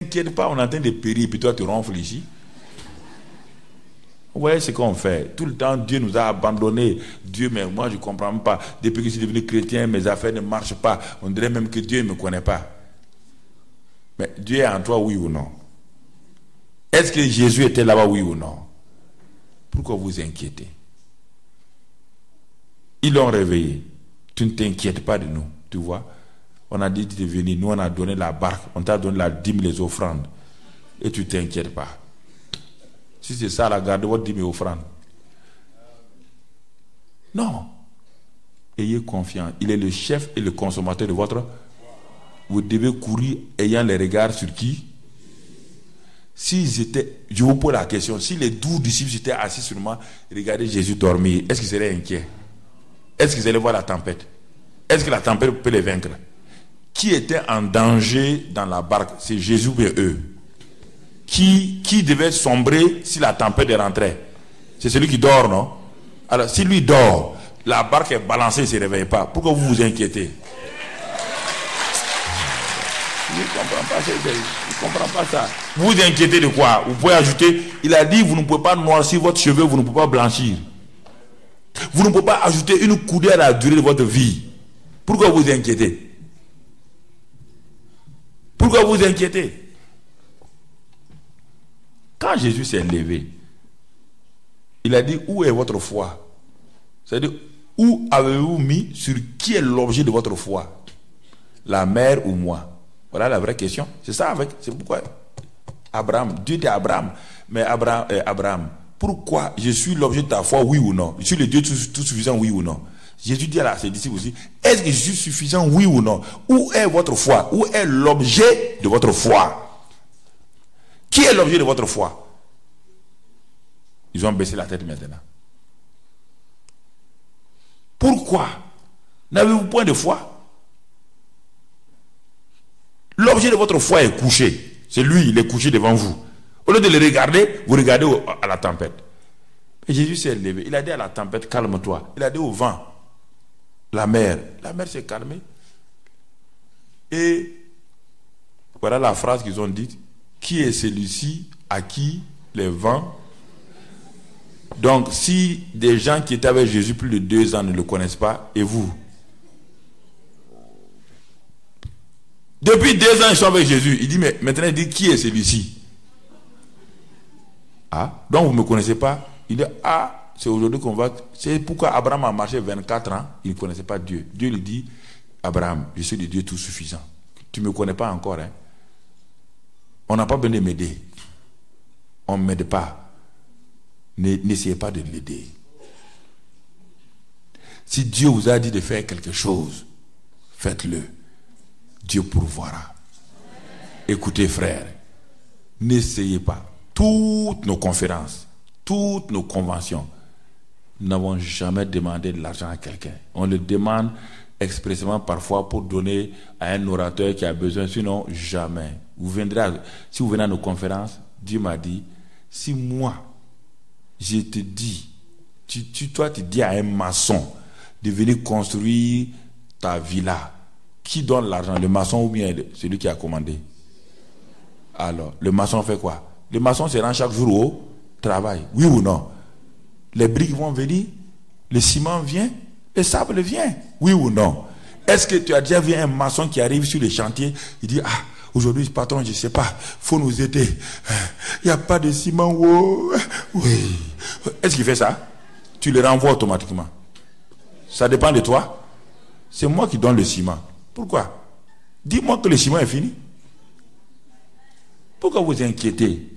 T'inquiète pas, on est en train de périr, puis toi tu ronfles ici. Ouais, c'est ce qu'on fait. Tout le temps, Dieu nous a abandonnés. Dieu, mais moi je ne comprends pas. Depuis que je suis devenu chrétien, mes affaires ne marchent pas. On dirait même que Dieu ne me connaît pas. Mais Dieu est en toi, oui ou non? Est-ce que Jésus était là-bas, oui ou non? Pourquoi vous inquiétez? Ils l'ont réveillé. Tu ne t'inquiètes pas de nous, tu vois. On a dit de venir, nous on a donné la barque, on t'a donné la dîme, les offrandes. Et tu ne t'inquiètes pas. Si c'est ça, la garde votre dîme et offrande. Non. Ayez confiance. Il est le chef et le consommateur de votre. Vous devez courir ayant les regards sur qui? S'ils étaient, je vous pose la question, si les 12 disciples étaient assis sur moi, regardaient Jésus dormir, est-ce qu'ils seraient inquiets? Est-ce qu'ils allaient voir la tempête? Est-ce que la tempête peut les vaincre? Qui était en danger dans la barque? C'est Jésus ou eux? Qui devait sombrer si la tempête rentrait? C'est celui qui dort, non? Alors, si lui dort, la barque est balancée, il ne se réveille pas. Pourquoi vous vous inquiétez? Je ne comprends pas ça. Vous vous inquiétez de quoi? Vous pouvez ajouter, il a dit, vous ne pouvez pas noircir votre cheveu, vous ne pouvez pas blanchir. Vous ne pouvez pas ajouter une coudée à la durée de votre vie. Pourquoi vous vous inquiétez? Pourquoi vous vous inquiétez? Quand Jésus s'est levé, il a dit, où est votre foi? C'est-à-dire, où avez-vous mis, sur qui est l'objet de votre foi? La mère ou moi? Voilà la vraie question. C'est ça c'est pourquoi Abraham, Dieu dit à Abraham, mais Abraham, pourquoi je suis l'objet de ta foi, oui ou non? Je suis le Dieu tout suffisant, oui ou non? Jésus dit à ses disciples aussi, est-ce que je suis suffisant, oui ou non? Où est votre foi? Où est l'objet de votre foi? Qui est l'objet de votre foi? Ils ont baissé la tête maintenant. Pourquoi n'avez-vous point de foi? L'objet de votre foi est couché. C'est lui, il est couché devant vous. Au lieu de le regarder, vous regardez à la tempête. Et Jésus s'est levé. Il a dit à la tempête, calme-toi. Il a dit au vent, la mer s'est calmée. Et voilà la phrase qu'ils ont dite. Qui est celui-ci à qui les vents... Donc, si des gens qui étaient avec Jésus plus de 2 ans ne le connaissent pas, et vous? Depuis 2 ans, ils sont avec Jésus. Il dit, mais maintenant, il dit, qui est celui-ci? Ah, donc vous ne me connaissez pas? Il dit, ah, c'est aujourd'hui qu'on va... C'est pourquoi Abraham a marché 24 ans, il ne connaissait pas Dieu. Dieu lui dit, Abraham, je suis le Dieu tout suffisant. Tu ne me connais pas encore, hein? On n'a pas besoin de m'aider. On ne m'aide pas. N'essayez pas de l'aider. Si Dieu vous a dit de faire quelque chose, faites-le. Dieu pourvoira. Écoutez, frères, n'essayez pas. Toutes nos conférences, toutes nos conventions, nous n'avons jamais demandé de l'argent à quelqu'un. On le demande expressément parfois pour donner à un orateur qui a besoin, sinon jamais. Si vous venez à nos conférences, Dieu m'a dit, si moi, je te dis, toi tu dis à un maçon de venir construire ta villa, qui donne l'argent, le maçon ou bien celui qui a commandé? Alors, le maçon fait quoi? Le maçon se rend chaque jour au travail, oui ou non? Les briques vont venir, le ciment vient, le sable vient, oui ou non? Est-ce que tu as déjà vu un maçon qui arrive sur le chantier, il dit, ah, aujourd'hui, patron, je ne sais pas, il faut nous aider. Il n'y a pas de ciment. Oh. Oui. Est-ce qu'il fait ça? Tu le renvoies automatiquement. Ça dépend de toi. C'est moi qui donne le ciment. Pourquoi? Dis-moi que le ciment est fini. Pourquoi vous inquiétez?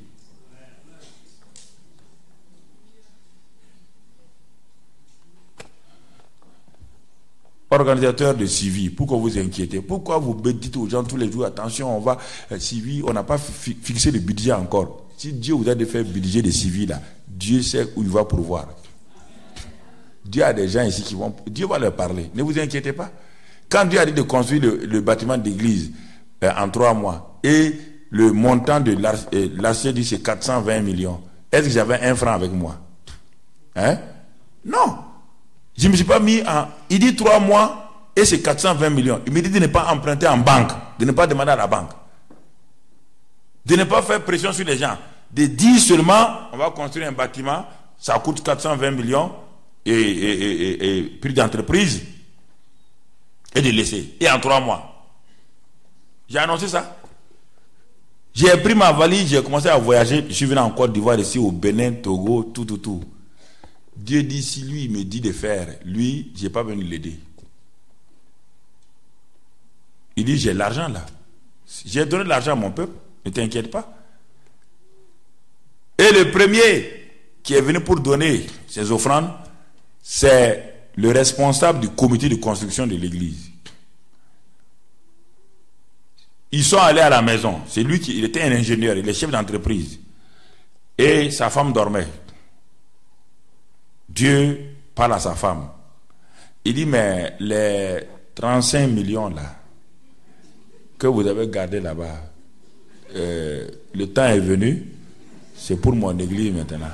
Organisateur de CIVI, pourquoi vous inquiétez? Pourquoi vous dites aux gens tous les jours, attention, on va CIVI, on n'a pas fixé le budget encore. Si Dieu vous a de faire le budget de CIVI là, Dieu sait où il va pourvoir. Dieu a des gens ici qui vont, Dieu va leur parler. Ne vous inquiétez pas. Quand Dieu a dit de construire le bâtiment d'église en 3 mois et le montant de l'argent dit c'est 420 millions, est-ce que j'avais 1 franc avec moi? Hein? Non. Je ne me suis pas mis en... Il dit 3 mois et c'est 420 millions. Il me dit de ne pas emprunter en banque, de ne pas demander à la banque. De ne pas faire pression sur les gens. De dire seulement, on va construire un bâtiment, ça coûte 420 millions et prix d'entreprise. Et de laisser. Et en 3 mois. J'ai annoncé ça. J'ai pris ma valise, j'ai commencé à voyager. Je suis venu en Côte d'Ivoire, ici au Bénin, Togo, tout. Dieu dit, si lui me dit de faire, lui, je n'ai pas venu l'aider. Il dit, j'ai l'argent là. J'ai donné de l'argent à mon peuple, ne t'inquiète pas. Et le premier qui est venu pour donner ses offrandes, c'est le responsable du comité de construction de l'église. Ils sont allés à la maison. C'est lui il était un ingénieur, il est chef d'entreprise. Et sa femme dormait. Dieu parle à sa femme. Il dit, mais les 35 millions là, que vous avez gardés là-bas, le temps est venu, c'est pour mon église maintenant.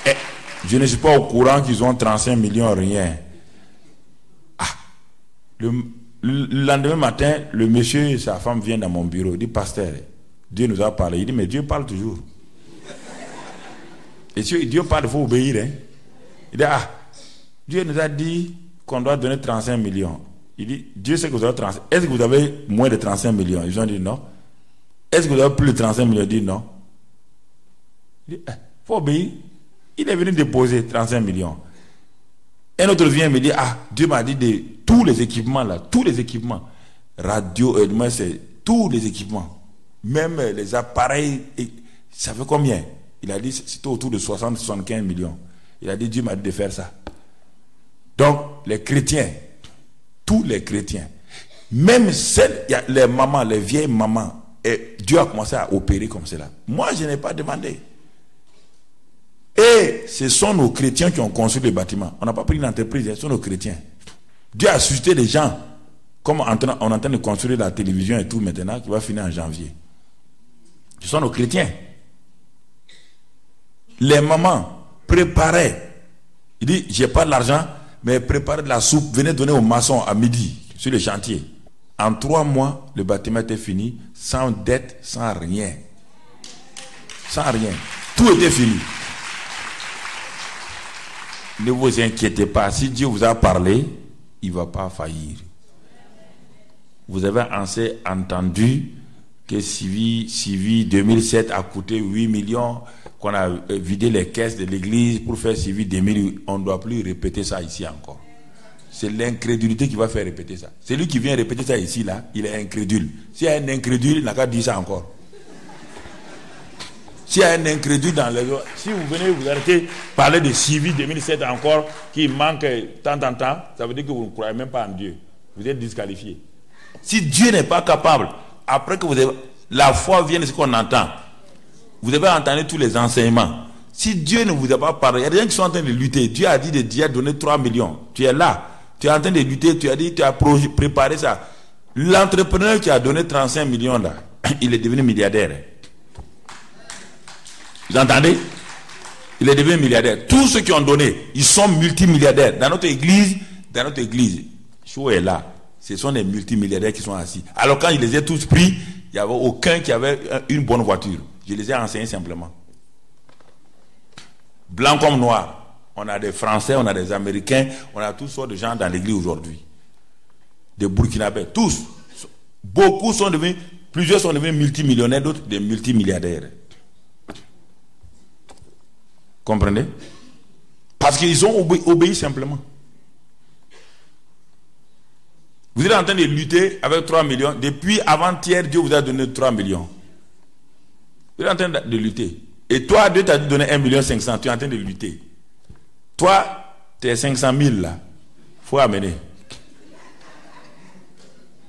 Et je ne suis pas au courant qu'ils ont 35 millions, rien. Le lendemain matin, le monsieur et sa femme viennent dans mon bureau. Il dit, pasteur, Dieu nous a parlé. Il dit, mais Dieu parle toujours. Et si Dieu parle, il faut obéir. Hein? Il dit, Dieu nous a dit qu'on doit donner 35 millions. Il dit, Dieu sait que vous avez 35. Est-ce que vous avez moins de 35 millions? Ils ont dit non. Est-ce que vous avez plus de 35 millions? Il dit non. Il dit, faut obéir. Il est venu déposer 35 millions. Un autre vient me dire, Dieu m'a dit de tous les équipements là, tous les équipements, radio, c'est tous les équipements, même les appareils, ça fait combien? Il a dit, c'était autour de 60-75 millions. Il a dit, Dieu m'a dit de faire ça. Donc, les chrétiens, tous les chrétiens, même celles, les mamans, les vieilles mamans, et Dieu a commencé à opérer comme cela. Moi, je n'ai pas demandé. Et ce sont nos chrétiens qui ont construit les bâtiments. On n'a pas pris une entreprise, ce sont nos chrétiens. Dieu a suscité des gens, comme on est en train de construire la télévision et tout maintenant, qui va finir en janvier. Ce sont nos chrétiens. Les mamans préparaient. Il dit, j'ai pas de l'argent, mais préparez de la soupe, venez donner aux maçons à midi, sur le chantier. En 3 mois, le bâtiment était fini, sans dette, sans rien. Sans rien. Tout était fini. Ne vous inquiétez pas, si Dieu vous a parlé, il ne va pas faillir. Vous avez assez entendu que Civi 2007 a coûté 8 millions, qu'on a vidé les caisses de l'église pour faire Civi 2000. On ne doit plus répéter ça ici encore. C'est l'incrédulité qui va faire répéter ça. Celui qui vient répéter ça ici, là, il est incrédule. S'il y a un incrédule, il n'a qu'à dire ça encore. S'il y a un incrédule dans les autres, si vous venez vous arrêtez parler de Civi 2007 encore, qui manque tant en temps, ça veut dire que vous ne croyez même pas en Dieu. Vous êtes disqualifié. Si Dieu n'est pas capable, après que vous avez, la foi vient de ce qu'on entend. Vous avez entendu tous les enseignements. Si Dieu ne vous a pas parlé, il y a des gens qui sont en train de lutter. Dieu a dit de Dieu donner 3 millions. Tu es là. Tu es en train de lutter. Tu as dit, tu as préparé ça. L'entrepreneur qui a donné 35 millions là, il est devenu milliardaire. Vous entendez? Il est devenu milliardaire. Tous ceux qui ont donné, ils sont multimilliardaires. Dans notre église, Chou est là. Ce sont des multimilliardaires qui sont assis. Alors quand je les ai tous pris, il n'y avait aucun qui avait une bonne voiture. Je les ai enseignés simplement. Blanc comme noir. On a des Français, on a des Américains, on a toutes sortes de gens dans l'église aujourd'hui. Des Burkinabés, tous. Beaucoup sont devenus, plusieurs sont devenus multimillionnaires, d'autres des multimilliardaires. Comprenez? Parce qu'ils ont obéi simplement. Vous êtes en train de lutter avec 3 millions. Depuis avant-hier, Dieu vous a donné 3 millions. Vous êtes en train de lutter. Et toi, Dieu t'a donné 1,5 million. Tu es en train de lutter. Toi, tu es 500 000 là. Il faut amener.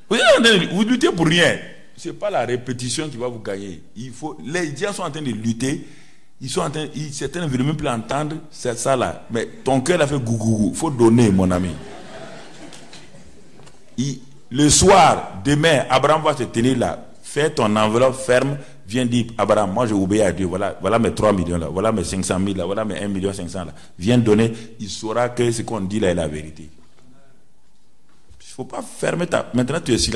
Vous êtes en train de, vous luttez pour rien. Ce n'est pas la répétition qui va vous gagner. Les gens sont en train de lutter. Certains ne veulent même plus entendre, c'est ça là. Mais ton cœur a fait gougou. Il faut donner, mon ami. Le soir, demain, Abraham va se tenir là. Fais ton enveloppe ferme. Viens dire, Abraham, moi je obéis à Dieu. Voilà mes 3 millions là. Voilà mes 500 000 là. Voilà mes 1,5 million là. Viens donner. Il saura que ce qu'on dit là est la vérité. faut pas fermer ta... Maintenant, tu es silencieux.